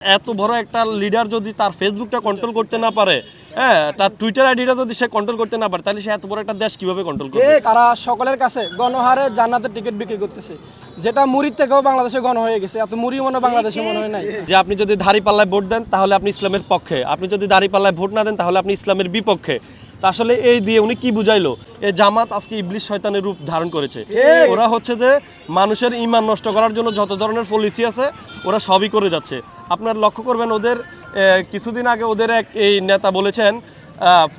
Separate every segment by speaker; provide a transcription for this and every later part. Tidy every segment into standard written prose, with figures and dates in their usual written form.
Speaker 1: এত বড় একটা লিডার যদি তার ফেসবুকটা কন্ট্রোল করতে না পারে, হ্যাঁ, তার টুইটার আইডিটা যদি সে কন্ট্রোল করতে না পারে, তাহলে সে এত বড় একটা দেশ কিভাবে কন্ট্রোল করবে?
Speaker 2: তারা সকলের কাছে গণহারে জান্নাতের টিকিট বিক্রি করতেছে, যেটা মুড়ির থেকেও বাংলাদেশে গণ হয়ে গেছে। এত মুড়ি মনে বাংলাদেশে মনে হয় নাই।
Speaker 1: যে আপনি যদি দাঁড়িপাল্লায় ভোট দেন তাহলে আপনি ইসলামের পক্ষে, আপনি যদি দাঁড়িপাল্লায় ভোট না দেন তাহলে আপনি ইসলামের বিপক্ষে। তা আসলে এই দিয়ে উনি কি বুঝাইলো? এই জামাত আজকে ইবলিশ শয়তানের রূপ ধারণ করেছে। ওরা হচ্ছে যে মানুষের ঈমান নষ্ট করার জন্য যত ধরনের পলিসি আছে ওরা সবই করে যাচ্ছে। আপনার লক্ষ্য করবেন ওদের কিছুদিন আগে ওদের এক এই নেতা বলেছেন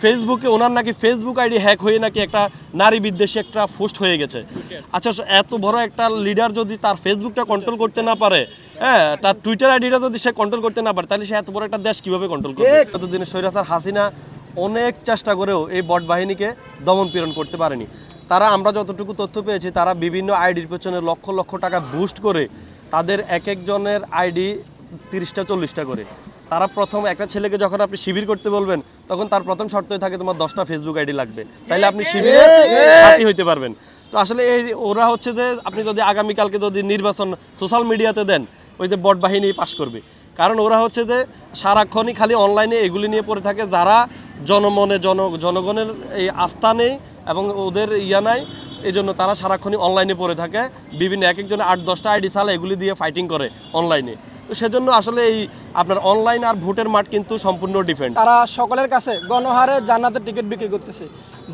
Speaker 1: ফেসবুকে ওনার নাকি ফেসবুক আইডি হ্যাক হয়ে নাকি একটা নারী বিদ্বেষী একটা পোস্ট হয়ে গেছে। আচ্ছা, এত বড় একটা লিডার যদি তার ফেসবুকটা কন্ট্রোল করতে না পারে, হ্যাঁ, তার টুইটার আইডিটা যদি সে কন্ট্রোল করতে না পারে, তাহলে সে এত বড় একটা দেশ কিভাবে কন্ট্রোল করবে? এতদিনে স্বৈরাচার হাসিনা অনেক চেষ্টা করেও এই বট বাহিনীকে দমন পীড়ন করতে পারেনি। তারা, আমরা যতটুকু তথ্য পেয়েছি, তারা বিভিন্ন আইডির পেছনে লক্ষ লক্ষ টাকা বুস্ট করে তাদের এক একজনের আইডি 30টা 40টা করে। তারা প্রথম একটা ছেলেকে যখন আপনি শিবির করতে বলবেন তখন তার প্রথম শর্তই থাকে তোমার 10টা ফেসবুক আইডি লাগবে, তাইলে আপনি শিবিরে সাথী হইতে পারবেন। তো আসলে এই ওরা হচ্ছে যে আপনি যদি আগামীকালকে যদি নির্বাচন সোশ্যাল মিডিয়াতে দেন, ওই যে বট বাহিনী পাশ করবে। কারণ ওরা হচ্ছে যে সারাক্ষণই খালি অনলাইনে এগুলি নিয়ে পড়ে থাকে, যারা জনমনে জনগণের এই আস্থা নেই এবং ওদের ইয়া নাই, এই জন্য তারা সারাক্ষণই অনলাইনে পড়ে থাকে। বিভিন্ন এক একজনে 8-10টা আইডি চালা এগুলি দিয়ে ফাইটিং করে অনলাইনে। তো সেজন্য আসলে এই আপনার অনলাইন আর ভোটের মাঠ কিন্তু সম্পূর্ণ ডিফারেন্ট।
Speaker 2: তারা সকলের কাছে গণহারে জান্নাতের টিকিট বিক্রি করতেছে,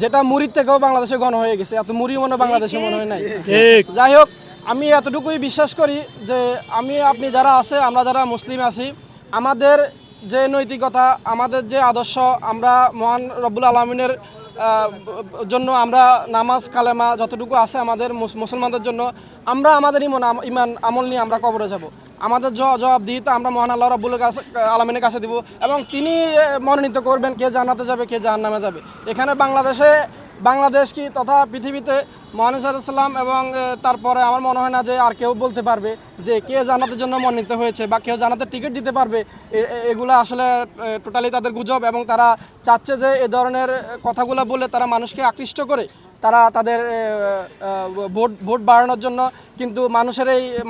Speaker 2: যেটা মুড়ির থেকেও বাংলাদেশে গণ হয়ে গেছে। এত মুড়ি মনে বাংলাদেশে মনে হয় নাই। যাই হোক, আমি এতটুকুই বিশ্বাস করি যে আপনি যারা আছে, আমরা যারা মুসলিম আছি, আমাদের যে নৈতিকতা, আমাদের যে আদর্শ, আমরা মহান রব্বুল আলামিনের জন্য আমরা নামাজ কালেমা যতটুকু আছে আমাদের মুসলমানদের জন্য, আমরা আমাদের ইমান আমল নিয়ে আমরা কবরে যাব। আমাদের জবাবদিহিতা আমরা মহান আল্লাহ রাব্বুল আলামিনের কাছে দিব এবং তিনি মনোনীত করবেন কে জান্নাতে যাবে কে জাহান্নামে যাবে। এখানে বাংলাদেশ কি তথা পৃথিবীতে মহানবী সাল্লাল্লাহু আলাইহি ওয়াসাল্লাম এবং তারপরে আমার মনে হয় না যে আর কেউ বলতে পারবে যে কে জান্নাতের জন্য মনোনীত হয়েছে বা কেউ জান্নাতের টিকিট দিতে পারবে। এগুলো আসলে টোটালি তাদের গুজব এবং তারা চাচ্ছে যে এ ধরনের কথাগুলো বলে তারা মানুষকে আকৃষ্ট করে তারা তাদের ভোট বাড়ানোর জন্য। কিন্তু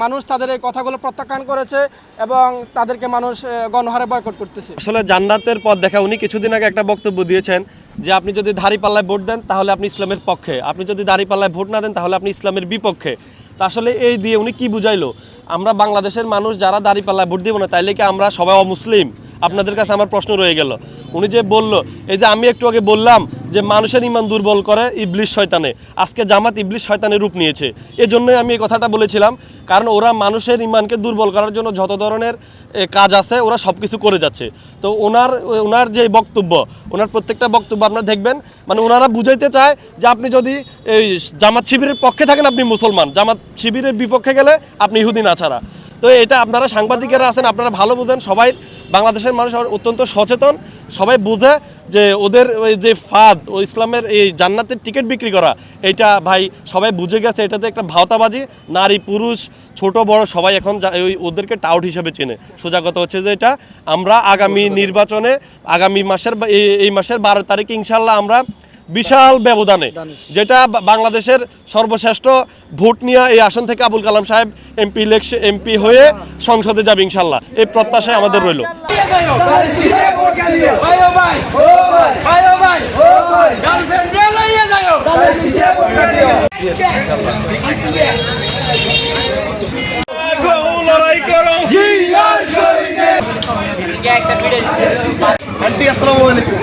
Speaker 2: মানুষ তাদের এই কথাগুলো প্রত্যাখ্যান করেছে এবং তাদেরকে মানুষ গণহারে বয়কট করতেছে।
Speaker 1: আসলে জান্নাতের পথ দেখা উনি কিছুদিন আগে একটা বক্তব্য দিয়েছেন যে আপনি যদি দাঁড়িপাল্লায় ভোট দেন তাহলে আপনি ইসলামের পক্ষে, আপনি যদি দাঁড়িপাল্লায় ভোট না দেন তাহলে আপনি ইসলামের বিপক্ষে। তা আসলে এই দিয়ে উনি কি বুঝাইলো? আমরা বাংলাদেশের মানুষ যারা দাঁড়িপাল্লায় ভোট দিব না, তাইলে কি আমরা সবাই অমুসলিম? আপনাদের কাছে আমার প্রশ্ন রয়ে গেল। উনি যে বলল, এই যে আমি একটু আগে বললাম যে মানুষের ঈমান দুর্বল করে ইবলিশ শয়তানে, আজকে জামাত ইবলিশ শয়তানের রূপ নিয়েছে। এজন্যই আমি এই কথাটা বলেছিলাম, কারণ ওরা মানুষের ঈমানকে দুর্বল করার জন্য যত ধরনের কাজ আছে ওরা সব কিছু করে যাচ্ছে। তো ওনার যে বক্তব্য, ওনার প্রত্যেকটা বক্তব্য আপনারা দেখবেন, মানে ওনারা বুঝাইতে চায় যে আপনি যদি এই জামাত শিবিরের পক্ষে থাকেন আপনি মুসলমান, জামাত শিবিরের বিপক্ষে গেলে আপনি ইহুদি নাছাড়া। তো এটা আপনারা সাংবাদিকেরা আছেন, আপনারা ভালো বুঝেন। সবাই বাংলাদেশের মানুষ অত্যন্ত সচেতন, সবাই বুঝে যে ওদের ওই যে ফাঁদ, ও ইসলামের এই জান্নাতের টিকিট বিক্রি করা, এটা ভাই সবাই বুঝে গেছে। এটাতে একটা ভাওতাবাজি, নারী পুরুষ ছোট বড় সবাই এখন ওদেরকে টাউট হিসেবে চেনে। সোজা কথা হচ্ছে যে এটা আমরা আগামী নির্বাচনে আগামী মাসের এই মাসের 12 তারিখে ইনশাল্লাহ আমরা বিশাল ব্যবধানে, যেটা বাংলাদেশের সর্বশ্রেষ্ঠ ভোট নিয়ে এই আসন থেকে আবুল কালাম সাহেব এমপি হয়ে সংসদে যাবে ইনশাল্লাহ, এই প্রত্যাশায় আমাদের রইল।
Speaker 3: আন্টি আসসালামু আলাইকুম।